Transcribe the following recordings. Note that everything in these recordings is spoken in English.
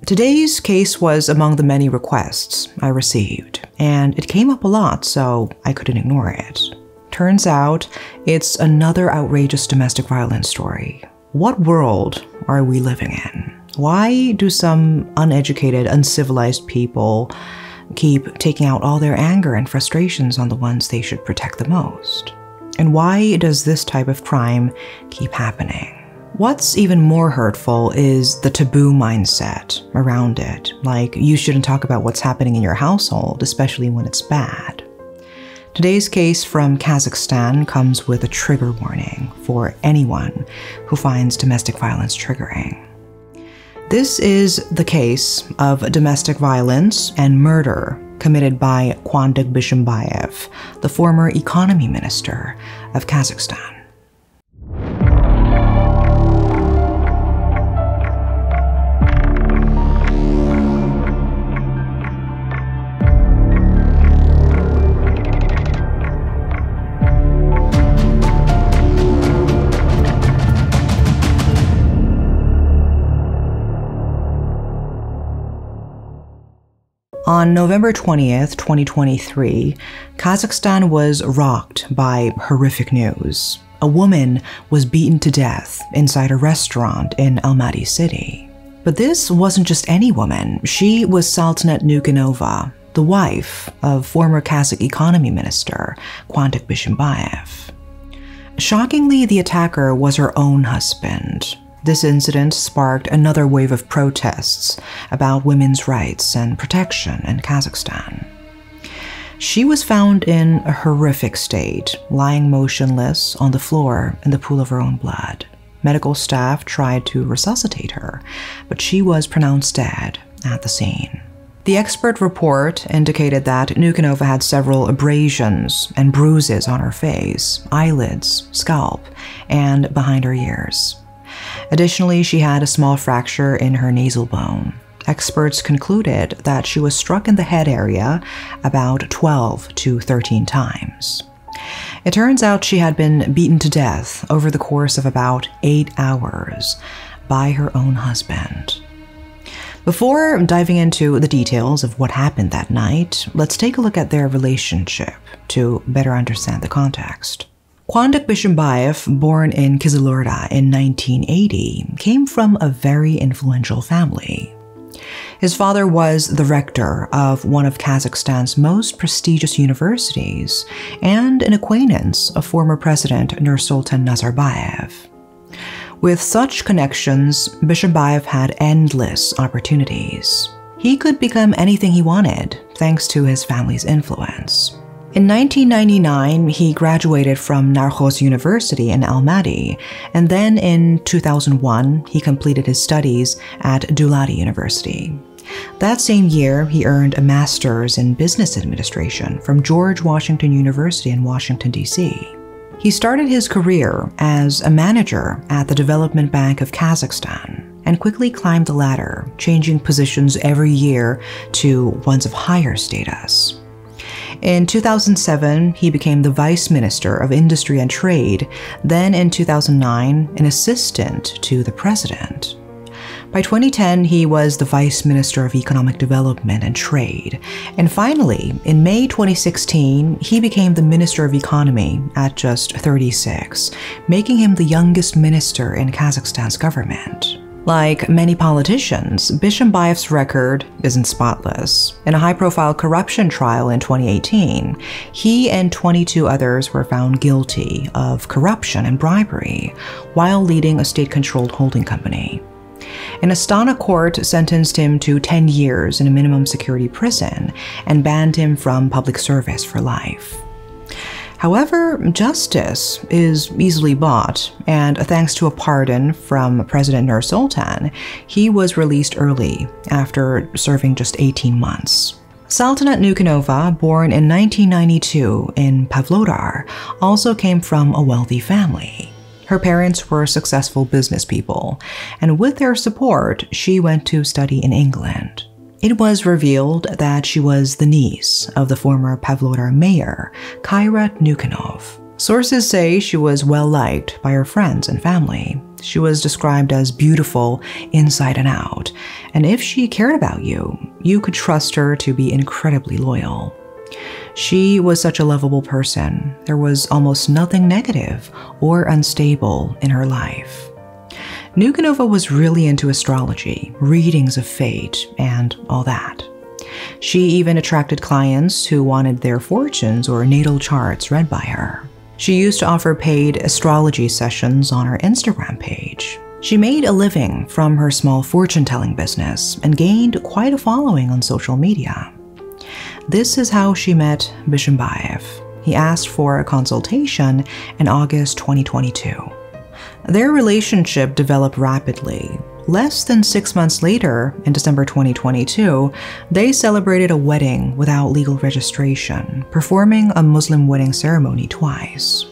Today's case was among the many requests I received, and it came up a lot, so I couldn't ignore it. Turns out, it's another outrageous domestic violence story. What world are we living in? Why do some uneducated, uncivilized people keep taking out all their anger and frustrations on the ones they should protect the most? And why does this type of crime keep happening? What's even more hurtful is the taboo mindset around it, like you shouldn't talk about what's happening in your household, especially when it's bad. Today's case from Kazakhstan comes with a trigger warning for anyone who finds domestic violence triggering. This is the case of domestic violence and murder committed by Quandyq Bishimbaev, the former economy minister of Kazakhstan. On November 20th, 2023, Kazakhstan was rocked by horrific news. A woman was beaten to death inside a restaurant in Almaty city. But this wasn't just any woman. She was Saltanat Nukanova, the wife of former Kazakh economy minister Quandyq Bishimbaev. Shockingly, the attacker was her own husband. This incident sparked another wave of protests about women's rights and protection in Kazakhstan. She was found in a horrific state, lying motionless on the floor in the pool of her own blood. Medical staff tried to resuscitate her, but she was pronounced dead at the scene. The expert report indicated that Nukanova had several abrasions and bruises on her face, eyelids, scalp, and behind her ears. Additionally, she had a small fracture in her nasal bone. Experts concluded that she was struck in the head area about 12 to 13 times. It turns out she had been beaten to death over the course of about 8 hours by her own husband. Before diving into the details of what happened that night, let's take a look at their relationship to better understand the context. Quandyq Bishimbaev, born in Kizilurda in 1980, came from a very influential family. His father was the rector of one of Kazakhstan's most prestigious universities and an acquaintance of former President Nursultan Nazarbayev. With such connections, Bishimbaev had endless opportunities. He could become anything he wanted, thanks to his family's influence. In 1999, he graduated from Narkos University in Almaty, and then in 2001, he completed his studies at Dulati University. That same year, he earned a master's in business administration from George Washington University in Washington, D.C. He started his career as a manager at the Development Bank of Kazakhstan and quickly climbed the ladder, changing positions every year to ones of higher status. In 2007, he became the Vice Minister of Industry and Trade, then in 2009, an assistant to the president. By 2010, he was the Vice Minister of Economic Development and Trade. And finally, in May 2016, he became the Minister of Economy at just 36, making him the youngest minister in Kazakhstan's government. Like many politicians, Bishimbaev's record isn't spotless. In a high-profile corruption trial in 2018, he and 22 others were found guilty of corruption and bribery while leading a state-controlled holding company. An Astana court sentenced him to 10 years in a minimum security prison and banned him from public service for life. However, justice is easily bought, and thanks to a pardon from President Nursultan, he was released early after serving just 18 months. Saltanat Nukanova, born in 1992 in Pavlodar, also came from a wealthy family. Her parents were successful business people, and with their support, she went to study in England. It was revealed that she was the niece of the former Pavlodar mayor, Kairat Nukanov. Sources say she was well-liked by her friends and family. She was described as beautiful inside and out, and if she cared about you, you could trust her to be incredibly loyal. She was such a lovable person. There was almost nothing negative or unstable in her life. Nukanova was really into astrology, readings of fate, and all that. She even attracted clients who wanted their fortunes or natal charts read by her. She used to offer paid astrology sessions on her Instagram page. She made a living from her small fortune-telling business and gained quite a following on social media. This is how she met Bishimbaev. He asked for a consultation in August 2022. Their relationship developed rapidly. Less than 6 months later, in December 2022, they celebrated a wedding without legal registration, performing a Muslim wedding ceremony twice.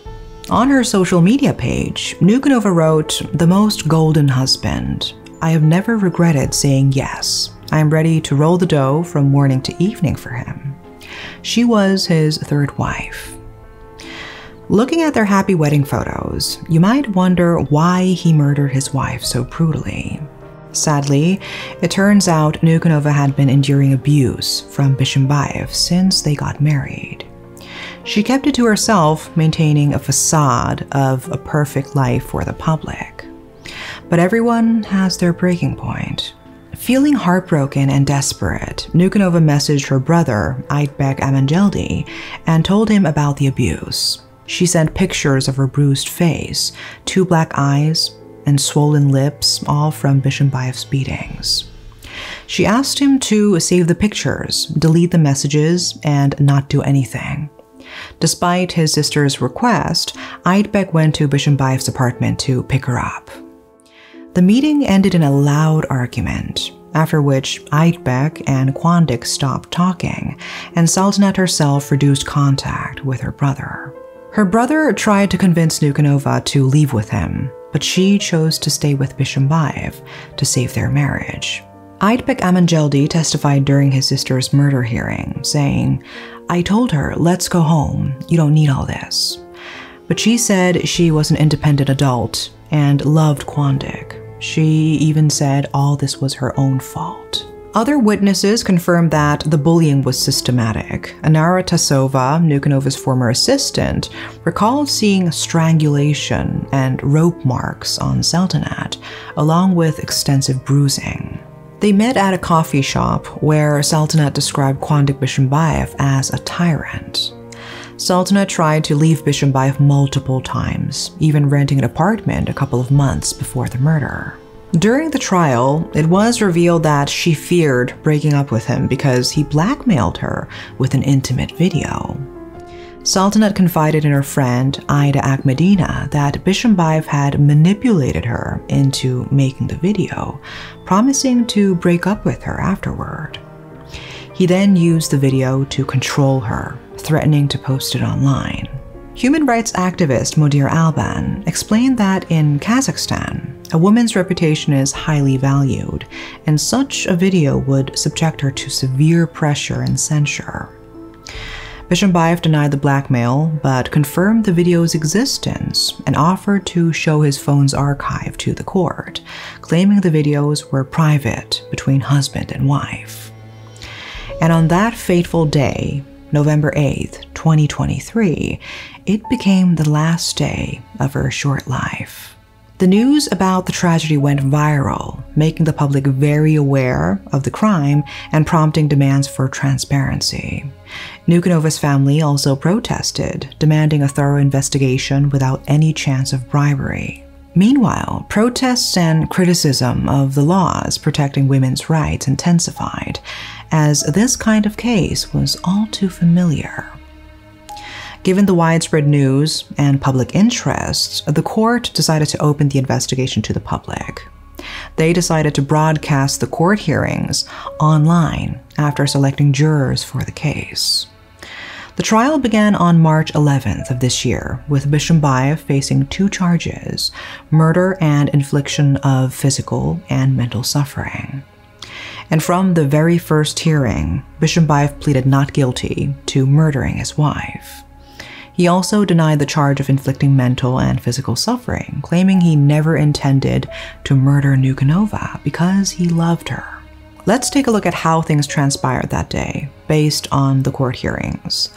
On her social media page, Nukanova wrote, "The most golden husband. I have never regretted saying yes. I am ready to roll the dough from morning to evening for him." She was his third wife. Looking at their happy wedding photos, you might wonder why he murdered his wife so brutally. Sadly, it turns out Nukanova had been enduring abuse from Bishimbaev since they got married. She kept it to herself, maintaining a facade of a perfect life for the public. But everyone has their breaking point. Feeling heartbroken and desperate, Nukanova messaged her brother, Quandyq Bishimbaev, and told him about the abuse. She sent pictures of her bruised face, 2 black eyes, and swollen lips, all from Bishimbaev's beatings. She asked him to save the pictures, delete the messages, and not do anything. Despite his sister's request, Quandyq went to Bishimbaev's apartment to pick her up. The meeting ended in a loud argument, after which Quandyq and Quandyq stopped talking, and Sultanat herself reduced contact with her brother. Her brother tried to convince Nukanova to leave with him, but she chose to stay with Bishimbaev to save their marriage. Quandyq Bishimbaev testified during his sister's murder hearing, saying, "I told her, let's go home, you don't need all this." But she said she was an independent adult and loved Quandyq. She even said all this was her own fault. Other witnesses confirmed that the bullying was systematic. Anara Tasova, Nukanova's former assistant, recalled seeing strangulation and rope marks on Sultanat, along with extensive bruising. They met at a coffee shop where Sultanat described Quandyq Bishimbaev as a tyrant. Sultanat tried to leave Bishimbaev multiple times, even renting an apartment a couple of months before the murder. During the trial, it was revealed that she feared breaking up with him because he blackmailed her with an intimate video. Sultanat confided in her friend Aida Akhmedina that Bishimbaev had manipulated her into making the video, promising to break up with her afterward. He then used the video to control her, threatening to post it online. Human rights activist Modir Alban explained that in Kazakhstan, a woman's reputation is highly valued, and such a video would subject her to severe pressure and censure. Bishimbaev denied the blackmail, but confirmed the video's existence and offered to show his phone's archive to the court, claiming the videos were private between husband and wife. And on that fateful day, November 8th, 2023, it became the last day of her short life. The news about the tragedy went viral, making the public very aware of the crime and prompting demands for transparency. Nukanova's family also protested, demanding a thorough investigation without any chance of bribery. Meanwhile, protests and criticism of the laws protecting women's rights intensified, as this kind of case was all too familiar. Given the widespread news and public interest, the court decided to open the investigation to the public. They decided to broadcast the court hearings online after selecting jurors for the case. The trial began on March 11th of this year, with Bishimbaev facing 2 charges: murder and infliction of physical and mental suffering. And from the very first hearing, Bishimbaev pleaded not guilty to murdering his wife. He also denied the charge of inflicting mental and physical suffering, claiming he never intended to murder Nukanova because he loved her. Let's take a look at how things transpired that day, based on the court hearings.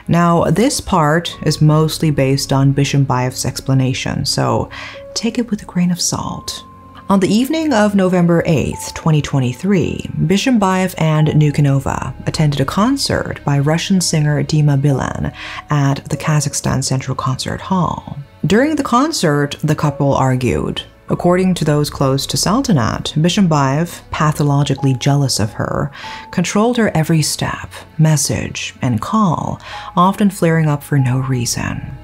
Now, this part is mostly based on Bishimbaev's explanation, so take it with a grain of salt. On the evening of November 8th, 2023, Bishimbaev and Nukanova attended a concert by Russian singer Dima Bilan at the Kazakhstan Central Concert Hall. During the concert, the couple argued. According to those close to Saltanat, Bishimbaev, pathologically jealous of her, controlled her every step, message, and call, often flaring up for no reason.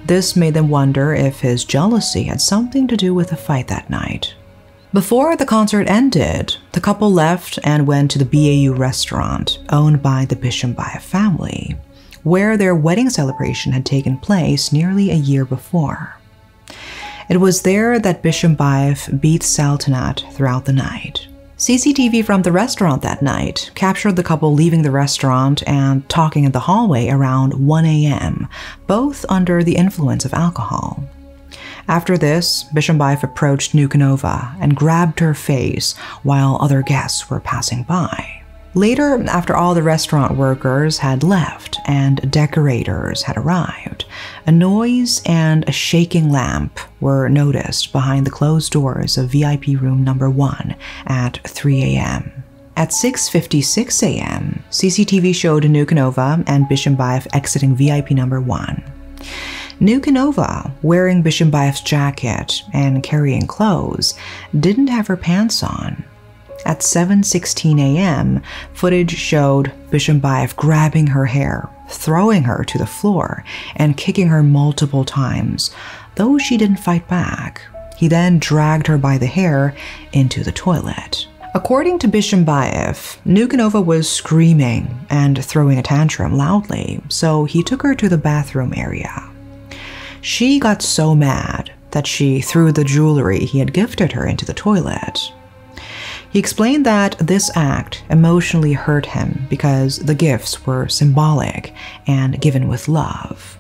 This made them wonder if his jealousy had something to do with the fight that night. Before the concert ended, the couple left and went to the BAU restaurant owned by the Bishimbaev family, where their wedding celebration had taken place nearly a year before. It was there that Bishimbaev beat Saltanat throughout the night. CCTV from the restaurant that night captured the couple leaving the restaurant and talking in the hallway around 1 a.m., both under the influence of alcohol. After this, Bishimbaev approached Nukanova and grabbed her face while other guests were passing by. Later, after all the restaurant workers had left and decorators had arrived, a noise and a shaking lamp were noticed behind the closed doors of VIP room number 1 at 3 a.m. At 6:56 a.m., CCTV showed Nukanova and Bishimbaev exiting VIP number 1. Nukanova, wearing Bishimbaev's jacket and carrying clothes, didn't have her pants on. At 7:16 a.m., footage showed Bishimbaev grabbing her hair, throwing her to the floor, and kicking her multiple times, though she didn't fight back. He then dragged her by the hair into the toilet. According to Bishimbaev, Nukanova was screaming and throwing a tantrum loudly, so he took her to the bathroom area. She got so mad that she threw the jewelry he had gifted her into the toilet. He explained that this act emotionally hurt him because the gifts were symbolic and given with love.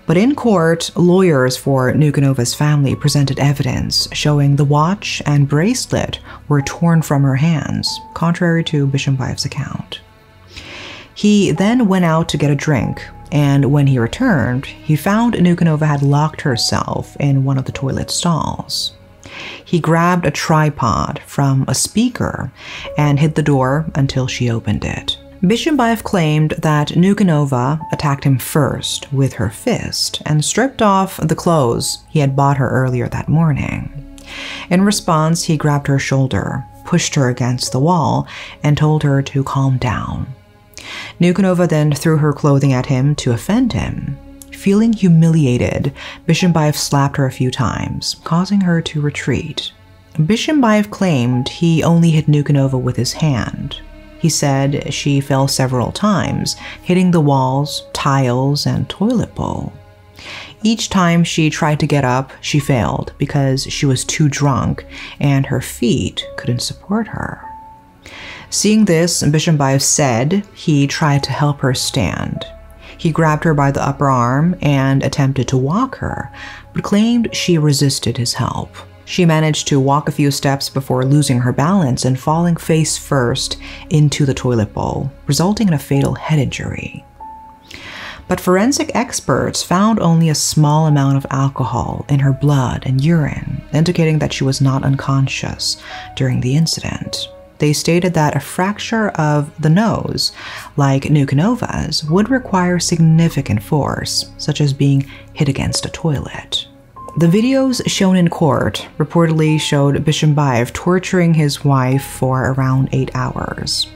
But in court, lawyers for Nukanova's family presented evidence showing the watch and bracelet were torn from her hands, contrary to Bishimbaev's account. He then went out to get a drink, and when he returned, he found Nukanova had locked herself in one of the toilet stalls. He grabbed a tripod from a speaker and hid the door until she opened it. Bishimbaev claimed that Nukanova attacked him first with her fist and stripped off the clothes he had bought her earlier that morning. In response, he grabbed her shoulder, pushed her against the wall, and told her to calm down. Nukanova then threw her clothing at him to offend him. Feeling humiliated, Bishimbaev slapped her a few times, causing her to retreat. Bishimbaev claimed he only hit Nukanova with his hand. He said she fell several times, hitting the walls, tiles, and toilet bowl. Each time she tried to get up, she failed because she was too drunk and her feet couldn't support her. Seeing this, Bishimbaev said he tried to help her stand. He grabbed her by the upper arm and attempted to walk her, but claimed she resisted his help. She managed to walk a few steps before losing her balance and falling face first into the toilet bowl, resulting in a fatal head injury. But forensic experts found only a small amount of alcohol in her blood and urine, indicating that she was not unconscious during the incident. They stated that a fracture of the nose, like Nukanova's, would require significant force, such as being hit against a toilet. The videos shown in court reportedly showed Bishimbaev torturing his wife for around 8 hours.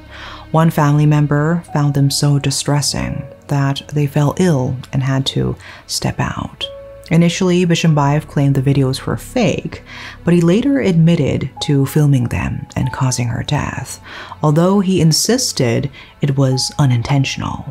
One family member found them so distressing that they fell ill and had to step out. Initially, Bishimbaev claimed the videos were fake, but he later admitted to filming them and causing her death, although he insisted it was unintentional.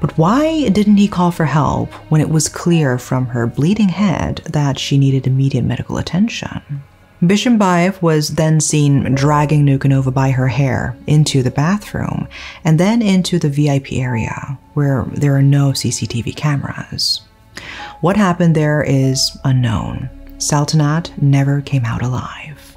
But why didn't he call for help when it was clear from her bleeding head that she needed immediate medical attention? Bishimbaev was then seen dragging Nukanova by her hair into the bathroom and then into the VIP area, where there are no CCTV cameras. What happened there is unknown. Saltanat never came out alive.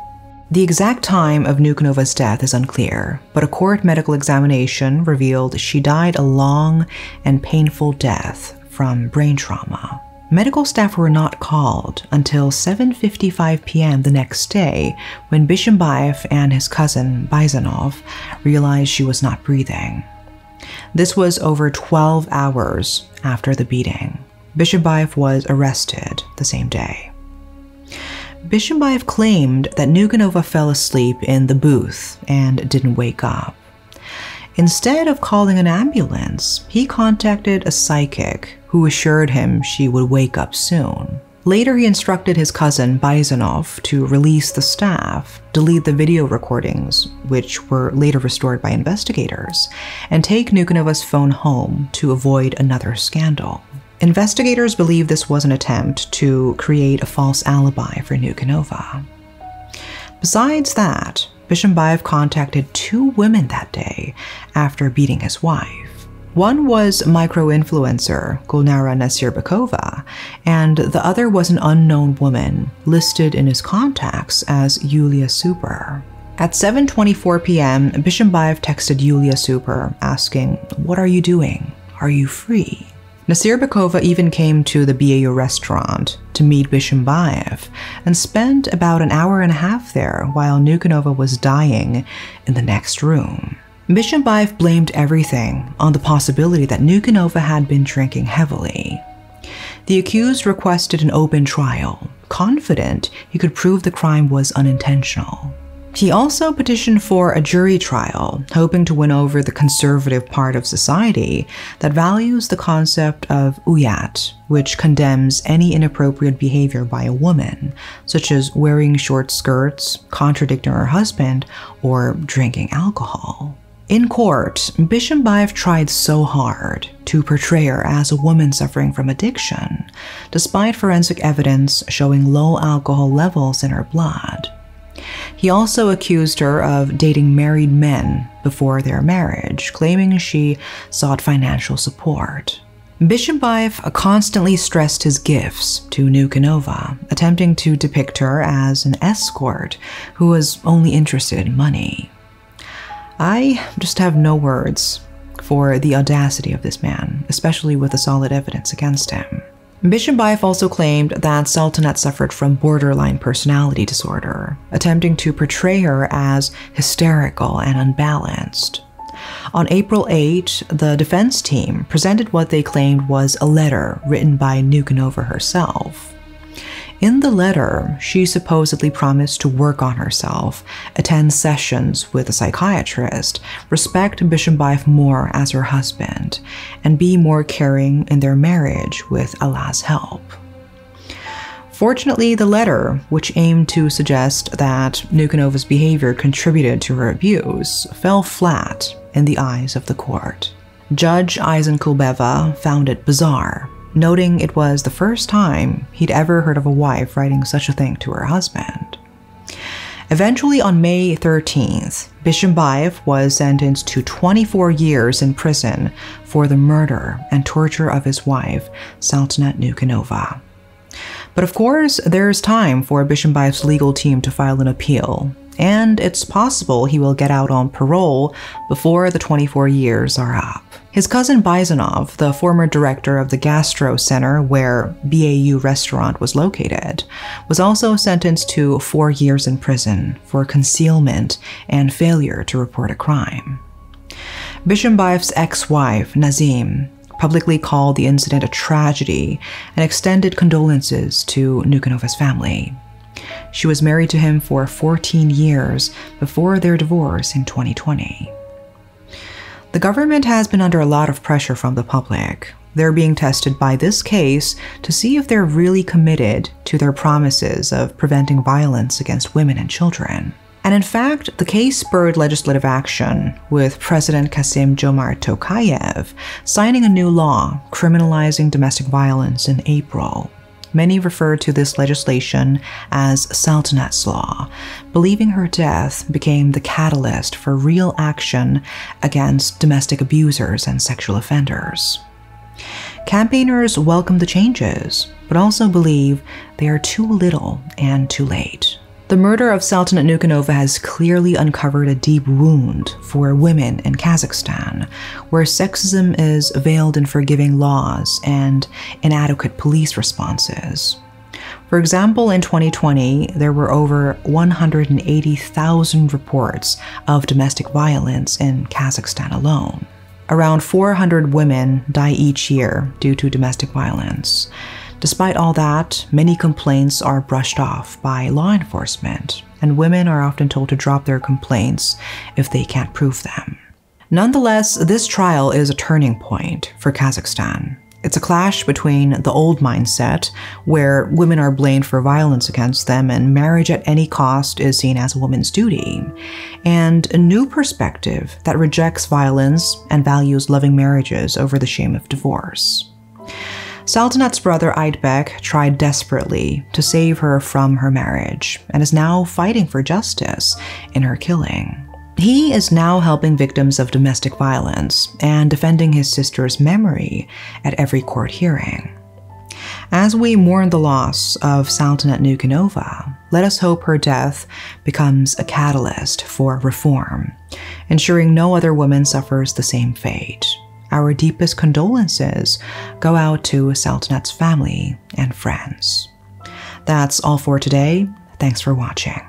The exact time of Nukanova's death is unclear, but a court medical examination revealed she died a long and painful death from brain trauma. Medical staff were not called until 7:55 p.m. the next day, when Bishimbaev and his cousin Byzanov realized she was not breathing. This was over 12 hours after the beating. Bishimbaev was arrested the same day. Bishimbaev claimed that Nukanova fell asleep in the booth and didn't wake up. Instead of calling an ambulance, he contacted a psychic who assured him she would wake up soon. Later, he instructed his cousin Byzanov to release the staff, delete the video recordings, which were later restored by investigators, and take Nukanova's phone home to avoid another scandal. Investigators believe this was an attempt to create a false alibi for Nukanova. Besides that, Bishimbaev contacted 2 women that day after beating his wife. One was micro-influencer Gulnara Nasyrbekova, and the other was an unknown woman listed in his contacts as Yulia Super. At 7:24 p.m., Bishimbaev texted Yulia Super asking, "What are you doing? Are you free?" Nasyrbekova even came to the BAU restaurant to meet Bishimbaev and spent about an hour and a half there while Nukanova was dying in the next room. Bishimbaev blamed everything on the possibility that Nukanova had been drinking heavily. The accused requested an open trial, confident he could prove the crime was unintentional. He also petitioned for a jury trial, hoping to win over the conservative part of society that values the concept of uyat, which condemns any inappropriate behavior by a woman, such as wearing short skirts, contradicting her husband, or drinking alcohol. In court, Bishimbaev tried so hard to portray her as a woman suffering from addiction, despite forensic evidence showing low alcohol levels in her blood. He also accused her of dating married men before their marriage, claiming she sought financial support. Bishimbaev constantly stressed his gifts to Nukanova, attempting to depict her as an escort who was only interested in money. I just have no words for the audacity of this man, especially with the solid evidence against him. Bishimbaev also claimed that Saltanat suffered from borderline personality disorder, attempting to portray her as hysterical and unbalanced. On April 8, the defense team presented what they claimed was a letter written by Nukanova herself. In the letter, she supposedly promised to work on herself, attend sessions with a psychiatrist, respect Bishimbaev more as her husband, and be more caring in their marriage with Allah's help. Fortunately, the letter, which aimed to suggest that Nukanova's behavior contributed to her abuse, fell flat in the eyes of the court. Judge Eisenkulbeva found it bizarre, noting it was the first time he'd ever heard of a wife writing such a thing to her husband. Eventually, on May 13th, Bishimbaev was sentenced to 24 years in prison for the murder and torture of his wife, Saltanat Nukanova. But of course, there's time for Bishimbaev's legal team to file an appeal, and it's possible he will get out on parole before the 24 years are up. His cousin Byzanov, the former director of the Gastro Center where BAU restaurant was located, was also sentenced to 4 years in prison for concealment and failure to report a crime. Bishimbaev's ex-wife, Nazim, publicly called the incident a tragedy and extended condolences to Nukanova's family. She was married to him for 14 years before their divorce in 2020. The government has been under a lot of pressure from the public. They're being tested by this case to see if they're really committed to their promises of preventing violence against women and children. And in fact, the case spurred legislative action, with President Kassym-Jomart Tokayev signing a new law criminalizing domestic violence in April. Many refer to this legislation as Sultanat's Law, believing her death became the catalyst for real action against domestic abusers and sexual offenders. Campaigners welcome the changes, but also believe they are too little and too late. The murder of Sultanat Nukanova has clearly uncovered a deep wound for women in Kazakhstan, where sexism is veiled in forgiving laws and inadequate police responses. For example, in 2020, there were over 180,000 reports of domestic violence in Kazakhstan alone. Around 400 women die each year due to domestic violence. Despite all that, many complaints are brushed off by law enforcement, and women are often told to drop their complaints if they can't prove them. Nonetheless, this trial is a turning point for Kazakhstan. It's a clash between the old mindset, where women are blamed for violence against them and marriage at any cost is seen as a woman's duty, and a new perspective that rejects violence and values loving marriages over the shame of divorce. Sultanat's brother Aytbek tried desperately to save her from her marriage and is now fighting for justice in her killing. He is now helping victims of domestic violence and defending his sister's memory at every court hearing. As we mourn the loss of Sultanat Nukanova, let us hope her death becomes a catalyst for reform, ensuring no other woman suffers the same fate. Our deepest condolences go out to Sultanat's family and friends. That's all for today. Thanks for watching.